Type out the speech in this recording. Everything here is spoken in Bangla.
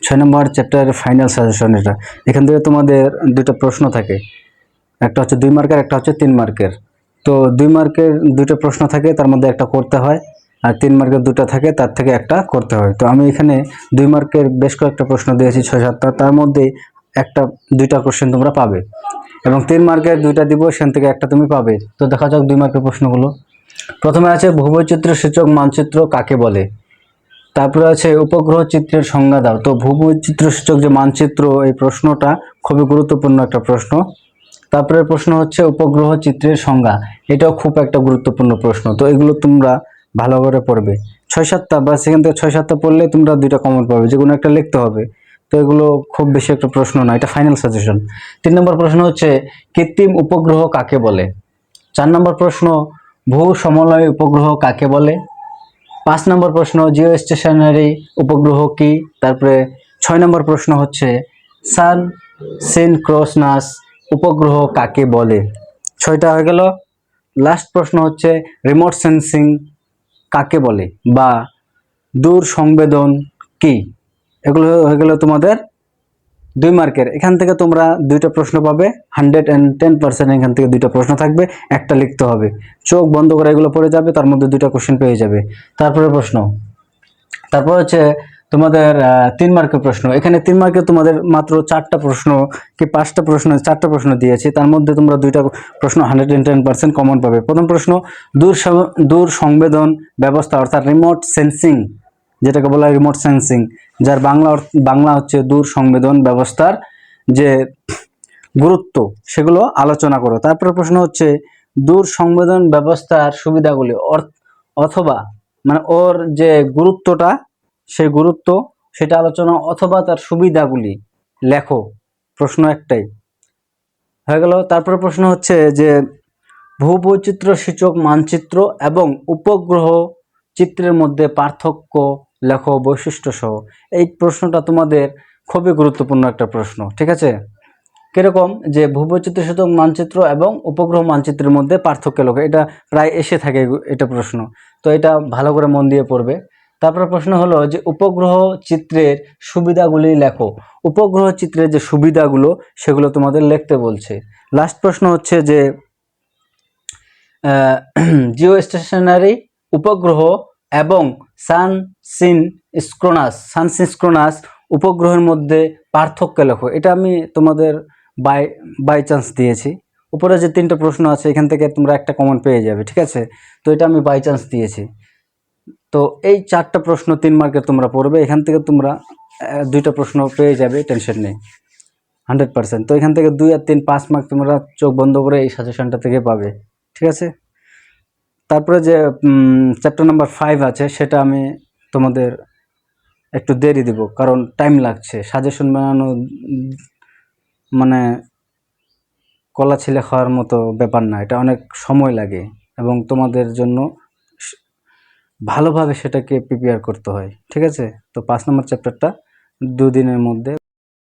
6 নম্বর চ্যাপ্টারের ফাইনাল সাজেশন এটা। এখান থেকে তোমাদের দুটো প্রশ্ন থাকে, একটা হচ্ছে 2 মার্কের, একটা হচ্ছে 3 মার্কের। তো 2 মার্কের দুটো প্রশ্ন থাকে, তার মধ্যে একটা করতে হয়, আর 3 মার্কের দুটো থাকে, তার থেকে একটা করতে হয়। তো আমি এখানে 2 মার্কের বেশ কয়েকটা প্রশ্ন দিয়েছি, 6-7টা, তার মধ্যে দুইটা কোশ্চেন তোমরা পাবে, এবং 3 মার্কের দুইটা দিব, সেখান থেকে একটা তুমি পাবে। তো দেখা যাক 2 মার্কের প্রশ্নগুলো। প্রথমে আছে ভূবৈচিত্র্য সূচক মানচিত্র কাকে বলে। তারপরে আছে উপগ্রহ চিত্রের সংজ্ঞা দাও। তো ভূবৈচিত্র্য সূচক যে মানচিত্র, এই প্রশ্নটা খুবই গুরুত্বপূর্ণ একটা প্রশ্ন। তারপরে প্রশ্ন হচ্ছে উপগ্রহ চিত্রের সংজ্ঞা, এটাও খুব একটা গুরুত্বপূর্ণ প্রশ্ন। তো এগুলো তোমরা ভালো করে পড়বে, 6-7টা, বা সেখান থেকে 6-7টা পড়লে তোমরা দুইটা কমন পাবে, যে কোনো একটা লিখতে হবে। তো এগুলো খুব বেশি একটা প্রশ্ন না, এটা ফাইনাল সাজেশন। 3 নম্বর প্রশ্ন হচ্ছে কৃত্রিম উপগ্রহ কাকে বলে। 4 নম্বর প্রশ্ন ভূ সমলয় উপগ্রহ কাকে বলে। 5 নম্বর প্রশ্ন জিও স্টেশনারি উপগ্রহ কি। তারপরে 6 নম্বর প্রশ্ন হচ্ছে সান সিনক্রোনাস উপগ্রহ কাকে বলে। 6টা হয়ে গেল। লাস্ট প্রশ্ন হচ্ছে রিমোট সেন্সিং কাকে বলে বা দূর সংবেদন কি। এগুলো হয়ে গেল তোমাদের 2 মার্কের। এখান থেকে তোমরা দুইটা প্রশ্ন পাবে, 110%। এখান থেকে দুইটা প্রশ্ন থাকবে, একটা লিখতে হবে, চোখ বন্ধ করে এগুলো পড়ে যাবে, তার মধ্যে দুইটা কোশ্চেন পেয়ে যাবে। তারপরে তারপর হচ্ছে তোমাদের 3 মার্কের প্রশ্ন। এখানে 3 মার্কে তোমাদের মাত্র 4টা প্রশ্ন কি 5টা প্রশ্ন, 4টা প্রশ্ন দিয়েছি, তার মধ্যে তোমরা দুইটা প্রশ্ন 110% কমন পাবে। প্রথম প্রশ্ন দূর সংবেদন ব্যবস্থা, অর্থাৎ রিমোট সেন্সিং, যেটাকে বলা হয় রিমোট সেন্সিং, যার বাংলা হচ্ছে দূর সংবেদন ব্যবস্থার যে গুরুত্ব, সেগুলো আলোচনা করো। তারপরে প্রশ্ন হচ্ছে দূর সংবেদন ব্যবস্থার সুবিধাগুলি, অথবা মানে ওর যে গুরুত্বটা, সেই গুরুত্ব সেটা আলোচনা, অথবা তার সুবিধাগুলি লেখো। প্রশ্ন একটাই হয়ে গেল। তারপরে প্রশ্ন হচ্ছে যে ভূবৈচিত্র্য সূচক মানচিত্র এবং উপগ্রহ চিত্রের মধ্যে পার্থক্য লেখো বৈশিষ্ট্য সহ। এই প্রশ্নটা তোমাদের খুবই গুরুত্বপূর্ণ একটা প্রশ্ন, ঠিক আছে। কিরকম, যে ভূবৈচিত্র্য সূচক মানচিত্র এবং উপগ্রহ মানচিত্রের মধ্যে পার্থক্য লেখো, এটা প্রায় এসে থাকে এটা প্রশ্ন। তো এটা ভালো করে মন দিয়ে পড়বে। তারপরে প্রশ্ন হলো যে উপগ্রহ চিত্রের সুবিধাগুলি লেখো। উপগ্রহ চিত্রের যে সুবিধাগুলো, সেগুলো তোমাদের লিখতে বলছে। লাস্ট প্রশ্ন হচ্ছে যে জিও স্টেশনারি উপগ্রহ এবং সানসিনক্রোনাস উপগ্রহের মধ্যে পার্থক্য লেখো। এটা আমি তোমাদের বাই চান্স দিয়েছি। উপরে যে 3টা প্রশ্ন আছে, এখান থেকে তোমরা একটা কমন পেয়ে যাবে, ঠিক আছে। তো এটা আমি বাই চান্স দিয়েছি। তো এই 4টা প্রশ্ন 3 মার্কের তোমরা পড়বে, এখান থেকে তোমরা 2টা প্রশ্ন পেয়ে যাবে, টেনশন নেই, 100%। তো এখান থেকে 2 আর 3 5 মার্ক তোমরা চোখ বন্ধ করে এই সাজেশনটা থেকে পাবে, ঠিক আছে। তারপরে যে চ্যাপ্টার নাম্বার 5 আছে, সেটা আমি তোমাদের একটু দেরি দিব, কারণ টাইম লাগছে। সাজেশন বানানো মানে কলা ছিলে খাওয়ার মতো ব্যাপার না, এটা অনেক সময় লাগে, এবং তোমাদের জন্য ভালোভাবে সেটাকে প্রিপেয়ার করতে হয়, ঠিক আছে। তো 5 নম্বর চ্যাপ্টারটা 2 দিনের মধ্যে